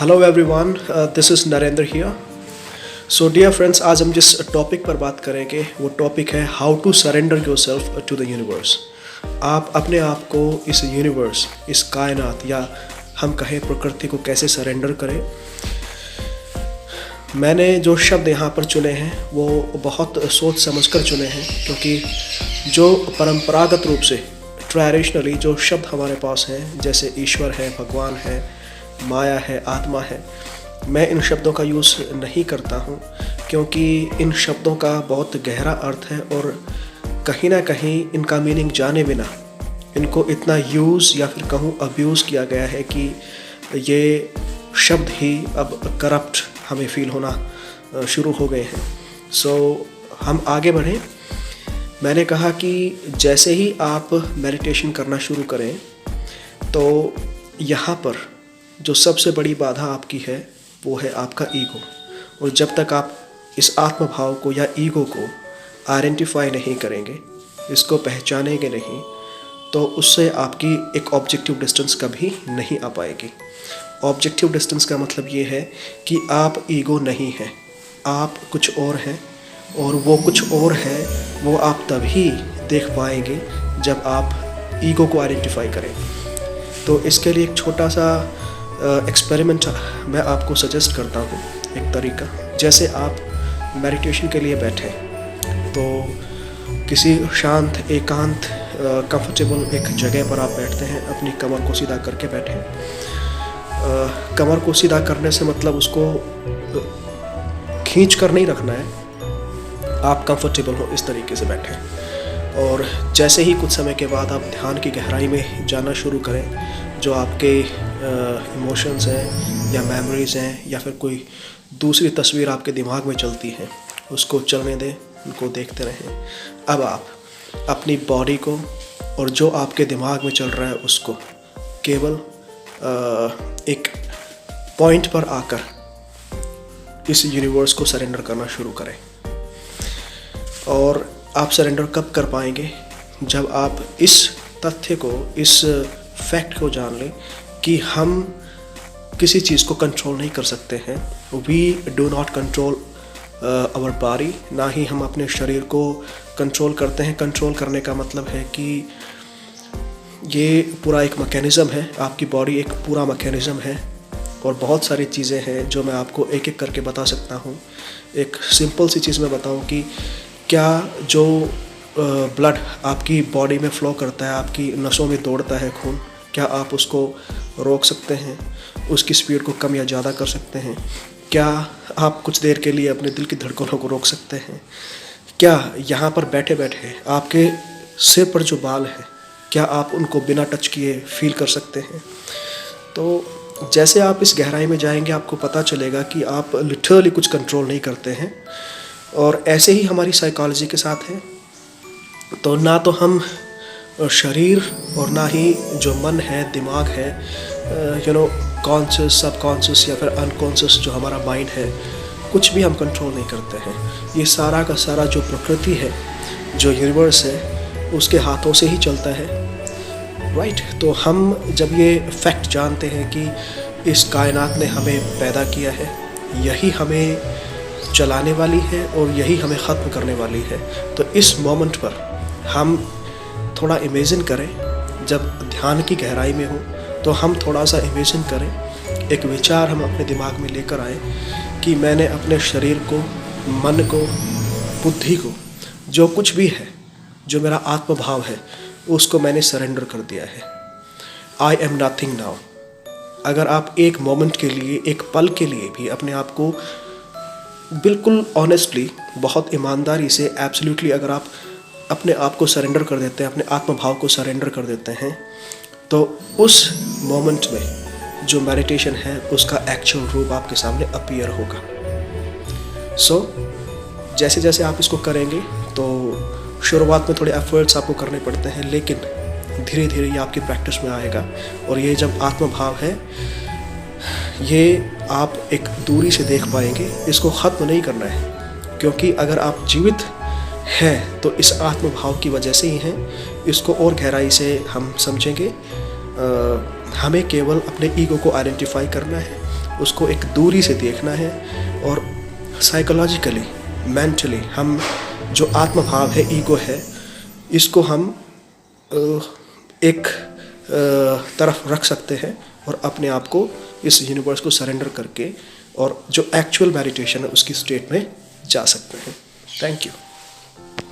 Hello everyone, this is Narendra here. So dear friends, आज हम जिस टॉपिक पर बात करेंगे वो टॉपिक है how to surrender yourself to the universe. आप अपने आप को इस यूनिवर्स, इस कायनात या हम कहें प्रकृति को कैसे सरेंडर करें। मैंने जो शब्द यहाँ पर चुने हैं वो बहुत सोच समझ कर चुने हैं, क्योंकि जो परंपरागत रूप से ट्रेडिशनली जो शब्द हमारे पास हैं, जैसे ईश्वर है, भगवान है, माया है, आत्मा है, मैं इन शब्दों का यूज़ नहीं करता हूँ, क्योंकि इन शब्दों का बहुत गहरा अर्थ है और कहीं ना कहीं इनका मीनिंग जाने बिना इनको इतना यूज़ या फिर कहूँ अब्यूज़ किया गया है कि ये शब्द ही अब करप्ट हमें फील होना शुरू हो गए हैं। सो हम आगे बढ़ें। मैंने कहा कि जैसे ही आप मेडिटेशन करना शुरू करें तो यहाँ पर जो सबसे बड़ी बाधा आपकी है वो है आपका ईगो। और जब तक आप इस आत्मभाव को या ईगो को आइडेंटिफाई नहीं करेंगे, इसको पहचानेंगे नहीं, तो उससे आपकी एक ऑब्जेक्टिव डिस्टेंस कभी नहीं आ पाएगी। ऑब्जेक्टिव डिस्टेंस का मतलब ये है कि आप ईगो नहीं हैं, आप कुछ और हैं, और वो कुछ और है वो आप तभी देख पाएंगे जब आप ईगो को आइडेंटिफाई करें। तो इसके लिए एक छोटा सा एक्सपेरिमेंट मैं आपको सजेस्ट करता हूँ, एक तरीका। जैसे आप मेडिटेशन के लिए बैठे तो किसी शांत, एकांत, कंफर्टेबल एक जगह पर आप बैठते हैं, अपनी कमर को सीधा करके बैठें। कमर को सीधा करने से मतलब उसको खींच कर नहीं रखना है, आप कंफर्टेबल हो इस तरीके से बैठें। और जैसे ही कुछ समय के बाद आप ध्यान की गहराई में जाना शुरू करें, जो आपके इमोशंस हैं या मेमोरीज़ हैं या फिर कोई दूसरी तस्वीर आपके दिमाग में चलती है, उसको चलने दें, उनको देखते रहें। अब आप अपनी बॉडी को और जो आपके दिमाग में चल रहा है उसको केवल एक पॉइंट पर आकर इस यूनिवर्स को सरेंडर करना शुरू करें। और आप सरेंडर कब कर पाएंगे? जब आप इस तथ्य को, इस फैक्ट को जान लें कि हम किसी चीज़ को कंट्रोल नहीं कर सकते हैं। We do not control our body, ना ही हम अपने शरीर को कंट्रोल करते हैं। कंट्रोल करने का मतलब है कि ये पूरा एक मैकेनिज़्म है, आपकी बॉडी एक पूरा मैकेनिज़्म है, और बहुत सारी चीज़ें हैं जो मैं आपको एक एक करके बता सकता हूँ। एक सिंपल सी चीज़ मैं बताऊँ कि क्या जो ब्लड आपकी बॉडी में फ़्लो करता है, आपकी नसों में दौड़ता है खून, क्या आप उसको रोक सकते हैं? उसकी स्पीड को कम या ज़्यादा कर सकते हैं? क्या आप कुछ देर के लिए अपने दिल की धड़कनों को रोक सकते हैं? क्या यहाँ पर बैठे बैठे आपके सिर पर जो बाल हैं, क्या आप उनको बिना टच किए फील कर सकते हैं? तो जैसे आप इस गहराई में जाएंगे आपको पता चलेगा कि आप लिटरली कुछ कंट्रोल नहीं करते हैं। और ऐसे ही हमारी साइकोलॉजी के साथ है। तो ना तो हम शरीर और ना ही जो मन है, दिमाग है, कॉन्शियस, सबकॉन्शियस या फिर अनकॉन्शियस जो हमारा माइंड है, कुछ भी हम कंट्रोल नहीं करते हैं। ये सारा का सारा जो प्रकृति है, जो यूनिवर्स है, उसके हाथों से ही चलता है, राइट। तो हम जब ये फैक्ट जानते हैं कि इस कायनात ने हमें पैदा किया है, यही हमें चलाने वाली है और यही हमें ख़त्म करने वाली है, तो इस मोमेंट पर हम थोड़ा इमेजिन करें। जब ध्यान की गहराई में हो तो हम थोड़ा सा इमेजिन करें, एक विचार हम अपने दिमाग में लेकर आए कि मैंने अपने शरीर को, मन को, बुद्धि को, जो कुछ भी है, जो मेरा आत्मभाव है, उसको मैंने सरेंडर कर दिया है। I am nothing now. अगर आप एक मोमेंट के लिए, एक पल के लिए भी अपने आप को बिल्कुल ऑनेस्टली, बहुत ईमानदारी से, एब्सोल्युटली अगर आप अपने आप को सरेंडर कर देते हैं, अपने आत्मभाव को सरेंडर कर देते हैं, तो उस मोमेंट में जो मेडिटेशन है उसका एक्चुअल रूप आपके सामने अपीयर होगा। सो जैसे जैसे आप इसको करेंगे तो शुरुआत में थोड़े एफर्ट्स आपको करने पड़ते हैं, लेकिन धीरे धीरे ये आपकी प्रैक्टिस में आएगा। और ये जब आत्मभाव है, ये आप एक दूरी से देख पाएंगे। इसको ख़त्म नहीं करना है, क्योंकि अगर आप जीवित हैं तो इस आत्मभाव की वजह से ही हैं। इसको और गहराई से हम समझेंगे। हमें केवल अपने ईगो को आइडेंटिफाई करना है उसको एक दूरी से देखना है और साइकोलॉजिकली, मेंटली हम जो आत्मभाव है, ईगो है, इसको हम एक तरफ रख सकते हैं और अपने आप को इस यूनिवर्स को सरेंडर करके और जो एक्चुअल मेडिटेशन है उसकी स्टेट में जा सकते हैं। Thank you.